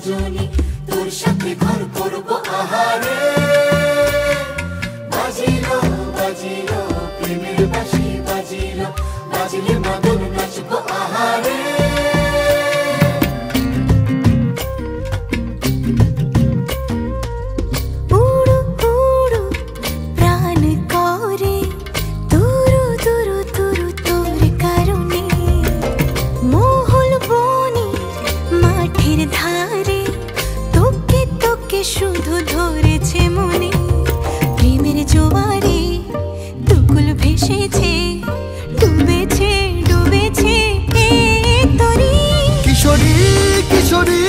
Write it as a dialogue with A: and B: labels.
A: রজনী তোর সাথে ঘর করবো আহারে। বাজিলো বাজিলো প্রেমের বাঁশি বাজিলো, বাজলে মদন নাচবো আহারে।
B: শুধু ধরেছে মনে প্রেমের জোয়ারে, দুকুল ভেসেছে, ডুবেছে ডুবেছে এ তরি।
C: কিশোরী কিশোরী